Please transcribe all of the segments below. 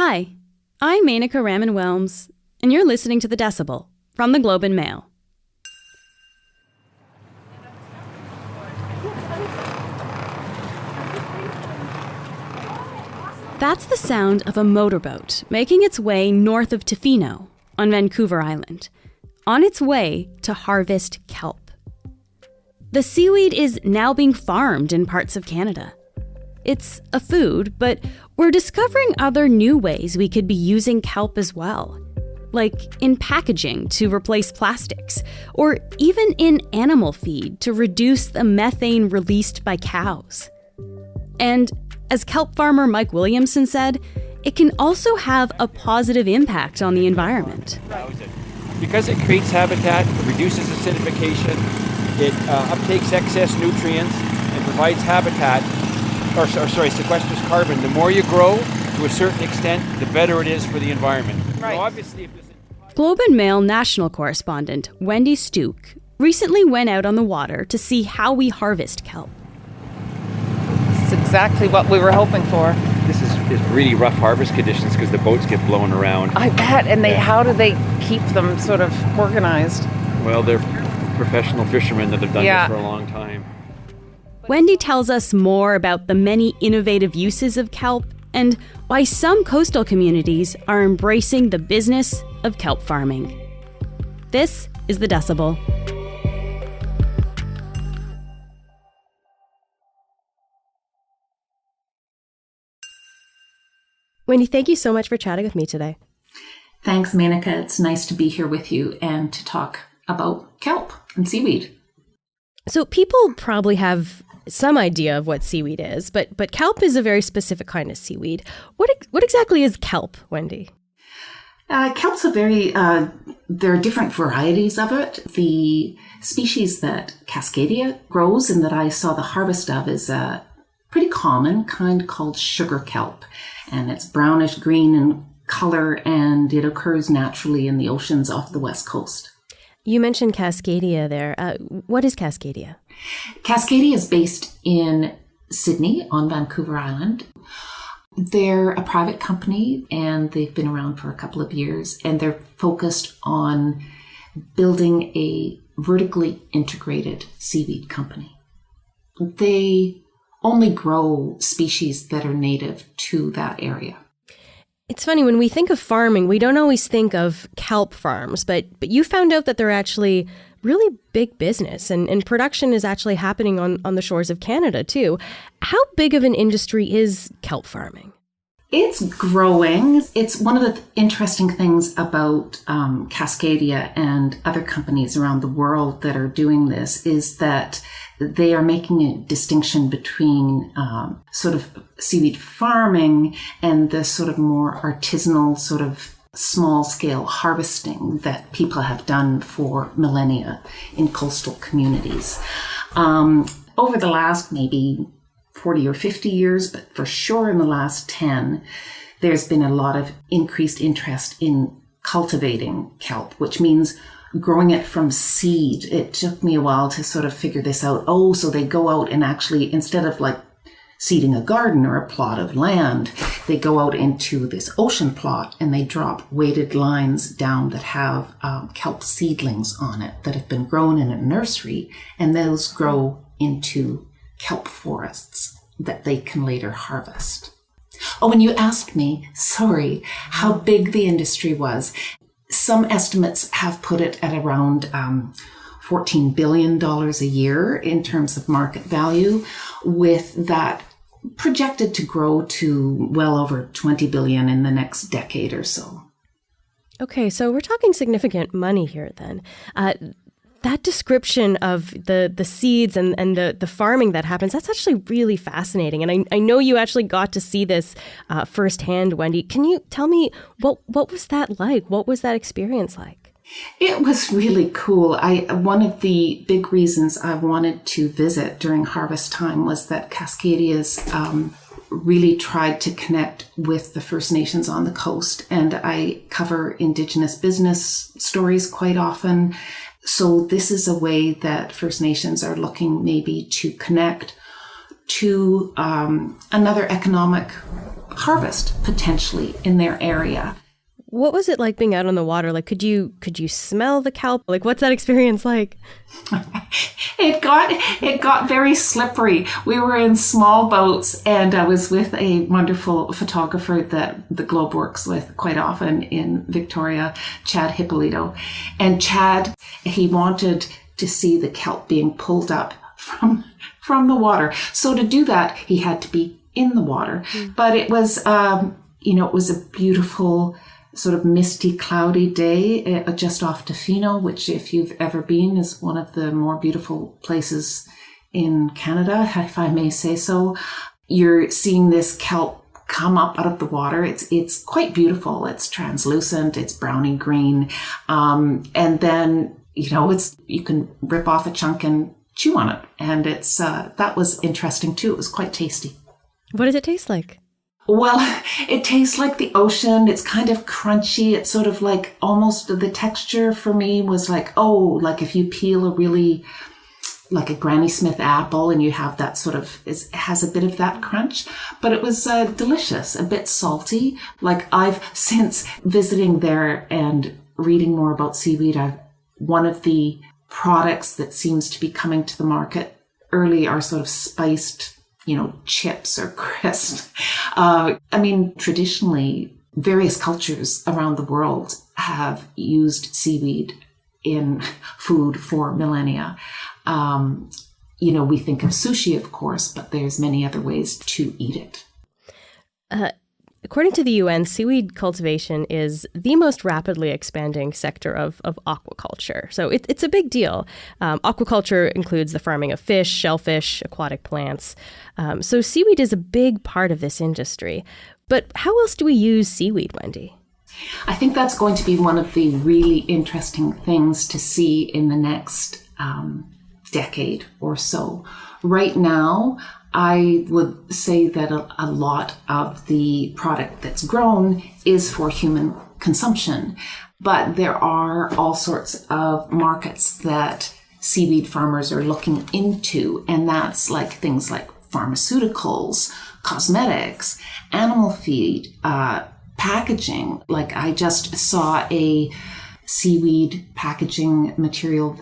Hi, I'm Menaka Raman-Welms, and you're listening to The Decibel from the Globe and Mail. That's the sound of a motorboat making its way north of Tofino on Vancouver Island, on its way to harvest kelp. The seaweed is now being farmed in parts of Canada. It's a food, but we're discovering other new ways we could be using kelp as well, like in packaging to replace plastics, or even in animal feed to reduce the methane released by cows. And as kelp farmer Mike Williamson said, it can also have a positive impact on the environment. Because it creates habitat, it reduces acidification, it uptakes excess nutrients, and provides habitat, sequesters carbon. The more you grow, to a certain extent, the better it is for the environment. Right. So obviously, Globe and Mail national correspondent Wendy Stueck recently went out on the water to see how we harvest kelp. It's exactly what we were hoping for. this is really rough harvest conditions because the boats get blown around. I bet. And how do they keep them sort of organized? Well, they're professional fishermen that have done Yeah. this for a long time. Wendy tells us more about the many innovative uses of kelp and why some coastal communities are embracing the business of kelp farming. This is The Decibel. Wendy, thank you so much for chatting with me today. Thanks, Menaka. It's nice to be here with you and to talk about kelp and seaweed. So people probably have some idea of what seaweed is, but kelp is a very specific kind of seaweed. What exactly is kelp, Wendy? Kelp's there are different varieties of it. The species that Cascadia grows and that I saw the harvest of is a pretty common kind called sugar kelp. And it's brownish green in color, and it occurs naturally in the oceans off the west coast. You mentioned Cascadia there. What is Cascadia? Cascadia is based in Sydney on Vancouver Island. They're a private company, and they've been around for a couple of years, and they're focused on building a vertically integrated seaweed company. They only grow species that are native to that area. It's funny, when we think of farming, we don't always think of kelp farms, but you found out that they're actually really big business, and production is actually happening on the shores of Canada too. How big of an industry is kelp farming? It's growing. It's one of the interesting things about Cascadia and other companies around the world that are doing this is that they are making a distinction between sort of seaweed farming and the sort of more artisanal sort of small-scale harvesting that people have done for millennia in coastal communities. Over the last maybe 40 or 50 years, but for sure in the last 10, there's been a lot of increased interest in cultivating kelp, which means growing it from seed. It took me a while to sort of figure this out. Oh, so they go out and actually, instead of like seeding a garden or a plot of land, they go out into this ocean plot and they drop weighted lines down that have kelp seedlings on it that have been grown in a nursery, and those grow into kelp forests that they can later harvest. Oh, and you asked me, sorry, how big the industry was. Some estimates have put it at around $14 billion a year in terms of market value, with that projected to grow to well over $20 billion in the next decade or so. Okay, so we're talking significant money here then. That description of the seeds and the farming that happens, that's actually really fascinating. And I know you actually got to see this firsthand, Wendy. Can you tell me, what was that like? What was that experience like? It was really cool. One of the big reasons I wanted to visit during harvest time was that Cascadia's really tried to connect with the First Nations on the coast. And I cover Indigenous business stories quite often. So this is a way that First Nations are looking maybe to connect to another economic harvest potentially in their area. What was it like being out on the water? Like, could you smell the kelp? Like, what's that experience like? It got very slippery. We were in small boats, and I was with a wonderful photographer that the Globe works with quite often in Victoria, Chad Hippolito. And Chad, he wanted to see the kelp being pulled up from the water. So to do that, he had to be in the water. But it was, it was a beautiful sort of misty, cloudy day just off Tofino, which, if you've ever been, is one of the more beautiful places in Canada, if I may say so. You're seeing this kelp come up out of the water. It's quite beautiful. It's translucent. It's browny green, and then you can rip off a chunk and chew on it, and it's that was interesting too. It was quite tasty. What does it taste like? Well, it tastes like the ocean. It's kind of crunchy. It's sort of like almost the texture for me was like if you peel like a Granny Smith apple and you have that sort of, it has a bit of that crunch, but it was delicious, a bit salty. Like I've, since visiting there and reading more about seaweed, one of the products that seems to be coming to the market early are sort of spiced chips or crisps. Traditionally, various cultures around the world have used seaweed in food for millennia. We think of sushi, of course, but there's many other ways to eat it. According to the UN, seaweed cultivation is the most rapidly expanding sector of aquaculture. So it's a big deal. Aquaculture includes the farming of fish, shellfish, aquatic plants. So seaweed is a big part of this industry. But how else do we use seaweed, Wendy? I think that's going to be one of the really interesting things to see in the next decade or so. Right now, I would say that a lot of the product that's grown is for human consumption, but there are all sorts of markets that seaweed farmers are looking into, and that's like things like pharmaceuticals, cosmetics, animal feed, packaging. Like I just saw a seaweed packaging material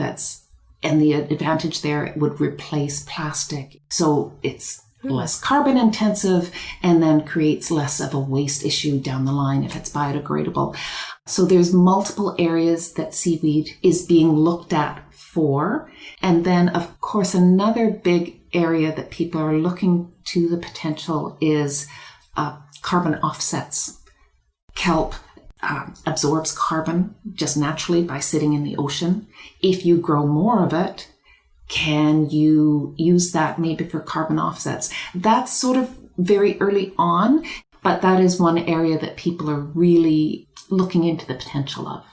and the advantage there, it would replace plastic. So it's less carbon intensive and then creates less of a waste issue down the line if it's biodegradable. So there's multiple areas that seaweed is being looked at for. And then, of course, another big area that people are looking to the potential is carbon offsets. Kelp absorbs carbon just naturally by sitting in the ocean. If you grow more of it, can you use that maybe for carbon offsets? That's sort of very early on, but that is one area that people are really looking into the potential of.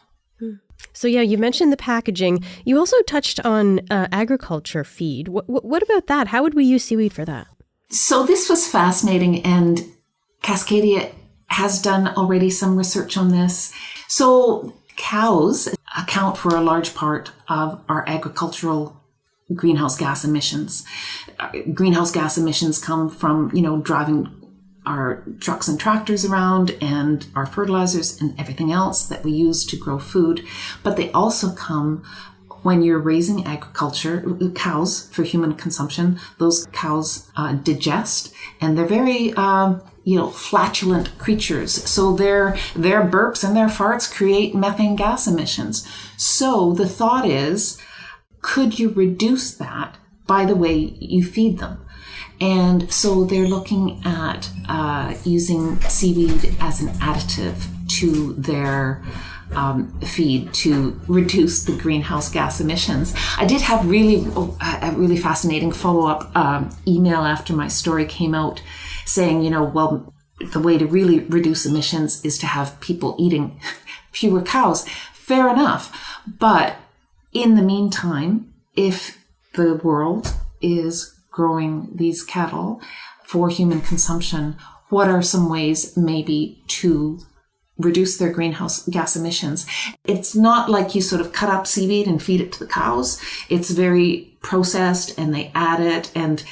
So yeah, you mentioned the packaging. You also touched on agriculture feed. What about that? How would we use seaweed for that? So this was fascinating, and Cascadia has done already some research on this. So cows account for a large part of our agricultural greenhouse gas emissions. Greenhouse gas emissions come from, driving our trucks and tractors around and our fertilizers and everything else that we use to grow food. But they also come when you're raising cows for human consumption. Those cows digest, and they're very flatulent creatures. So their burps and their farts create methane gas emissions. So the thought is, could you reduce that by the way you feed them? And so they're looking at using seaweed as an additive to their feed to reduce the greenhouse gas emissions. I did have a really fascinating follow-up email after my story came out saying, the way to really reduce emissions is to have people eating fewer cows. Fair enough. But in the meantime, if the world is growing these cattle for human consumption, what are some ways maybe to reduce their greenhouse gas emissions? It's not like you sort of cut up seaweed and feed it to the cows. It's very processed, and they add it, and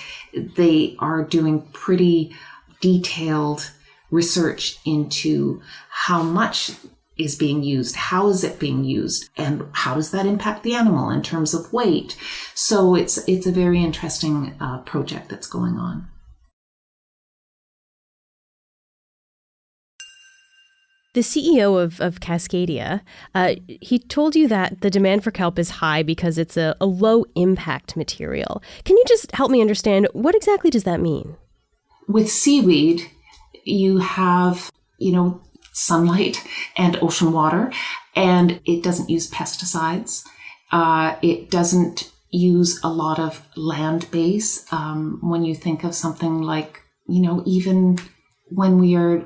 they are doing pretty detailed research into how much is being used, how is it being used, and how does that impact the animal in terms of weight. So it's a very interesting project that's going on. The CEO of Cascadia, he told you that the demand for kelp is high because it's a low impact material. Can you just help me understand, what exactly does that mean? With seaweed, you have, sunlight and ocean water, and it doesn't use pesticides. It doesn't use a lot of land base. When you think of something like, even when we are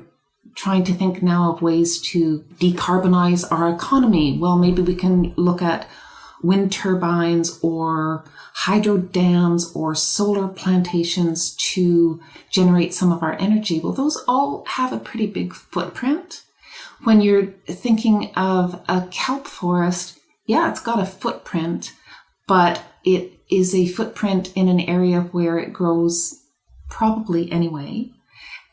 trying to think now of ways to decarbonize our economy, well, maybe we can look at wind turbines or hydro dams or solar plantations to generate some of our energy. Well, those all have a pretty big footprint. When you're thinking of a kelp forest, yeah, it's got a footprint, but it is a footprint in an area where it grows probably anyway,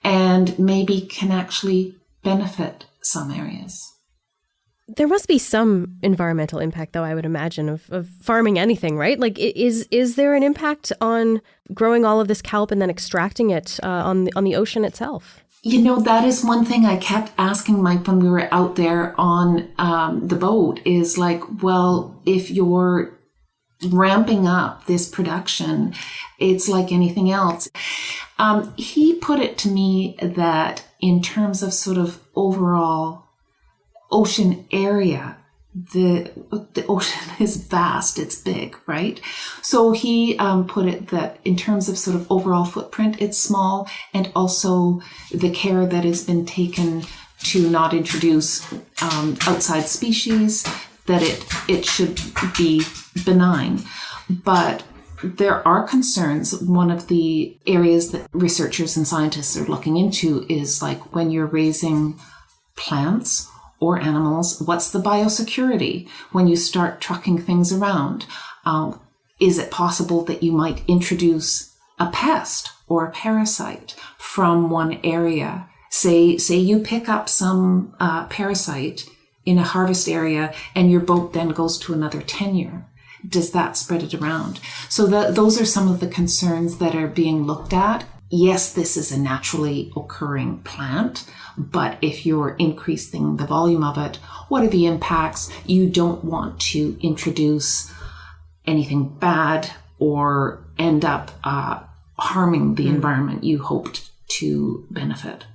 and maybe can actually benefit some areas. There must be some environmental impact, though, I would imagine, of farming anything, right? Like, is there an impact on growing all of this kelp and then extracting it on the ocean itself? That is one thing I kept asking Mike when we were out there on the boat is like, well, if you're ramping up this production, it's like anything else. He put it to me that in terms of sort of overall ocean area, the ocean is vast, it's big, right? So he put it that in terms of sort of overall footprint, it's small, and also the care that has been taken to not introduce outside species, that it should be benign. But there are concerns. One of the areas that researchers and scientists are looking into is like when you're raising plants or animals, what's the biosecurity when you start trucking things around? Is it possible that you might introduce a pest or a parasite from one area? Say you pick up some parasite in a harvest area and your boat then goes to another tenure. Does that spread it around? So those are some of the concerns that are being looked at. Yes, this is a naturally occurring plant, but if you're increasing the volume of it, what are the impacts? You don't want to introduce anything bad or end up harming the environment you hoped to benefit.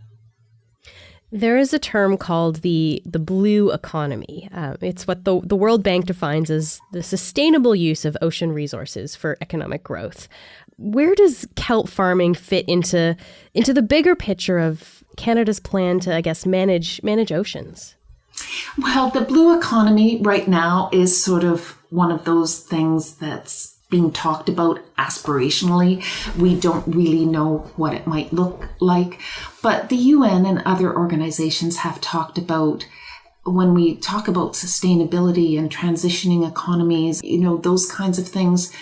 There is a term called the blue economy. It's what the World Bank defines as the sustainable use of ocean resources for economic growth. Where does kelp farming fit into the bigger picture of Canada's plan to, I guess, manage oceans? Well, the blue economy right now is sort of one of those things that's being talked about aspirationally. We don't really know what it might look like, but the UN and other organizations have talked about, when we talk about sustainability and transitioning economies, those kinds of things,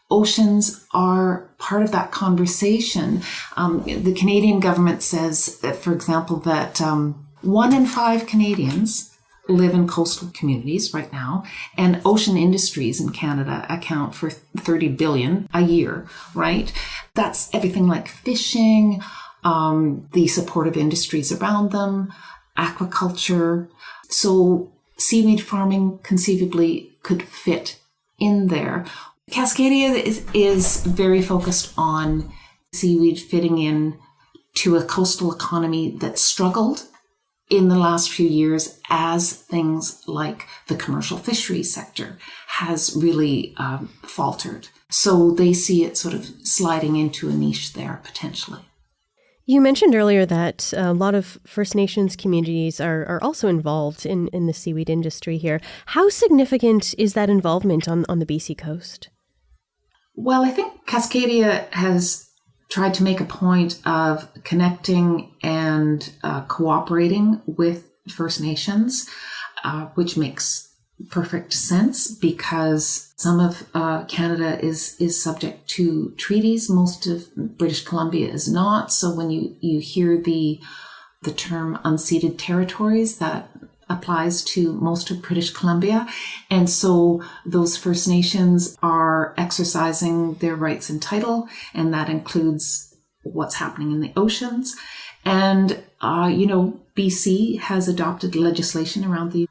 oceans are part of that conversation. The Canadian government says, for example, that 1 in 5 Canadians live in coastal communities right now, and ocean industries in Canada account for 30 billion a year, right? That's everything like fishing, the supportive industries around them, aquaculture. So seaweed farming conceivably could fit in there. Cascadia is very focused on seaweed fitting in to a coastal economy that struggled in the last few years as things like the commercial fisheries sector has really faltered. So they see it sort of sliding into a niche there potentially. You mentioned earlier that a lot of First Nations communities are also involved in the seaweed industry here. How significant is that involvement on the BC coast? Well, I think Cascadia has tried to make a point of connecting and cooperating with First Nations, which makes perfect sense because some of Canada is subject to treaties. Most of British Columbia is not. So when you hear the term unceded territories, that applies to most of British Columbia. And so those First Nations are exercising their rights and title, and that includes what's happening in the oceans. And, BC has adopted legislation around the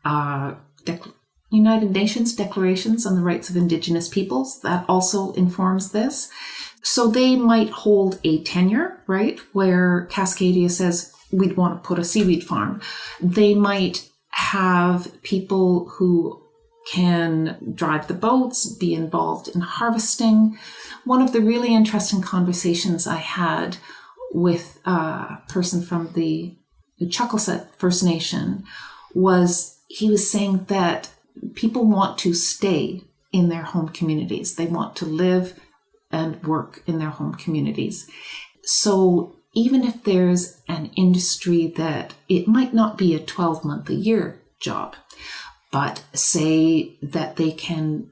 United Nations declarations on the rights of Indigenous peoples. That also informs this. So they might hold a tenure, right, where Cascadia says, we'd want to put a seaweed farm. They might have people who can drive the boats, be involved in harvesting. One of the really interesting conversations I had with a person from the Chuckleset First Nation was he was saying that people want to stay in their home communities. They want to live and work in their home communities. So even if there's an industry that it might not be a 12-month-a-year job, but say that they can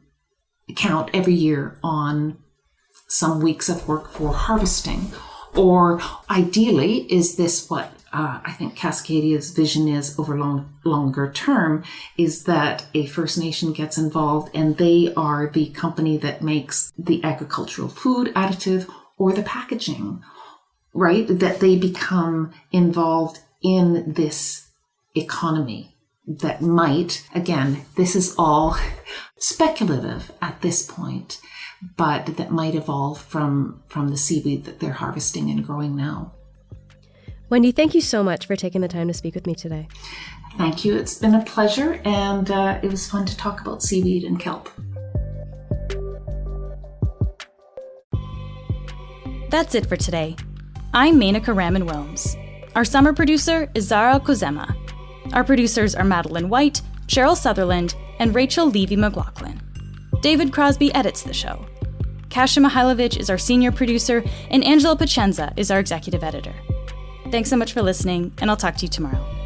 count every year on some weeks of work for harvesting, or ideally, is this what I think Cascadia's vision is over longer term, is that a First Nation gets involved and they are the company that makes the agricultural food additive or the packaging, right? That they become involved in this economy that might, again, this is all speculative at this point, but that might evolve from the seaweed that they're harvesting and growing now. Wendy, thank you so much for taking the time to speak with me today. Thank you. It's been a pleasure, and it was fun to talk about seaweed and kelp. That's it for today. I'm Menaka Raman-Wilms. Our summer producer is Zara Kozema. Our producers are Madeline White, Cheryl Sutherland, and Rachel Levy-McLaughlin. David Crosby edits the show. Kasia Mihailovich is our senior producer, and Angela Pacenza is our executive editor. Thanks so much for listening, and I'll talk to you tomorrow.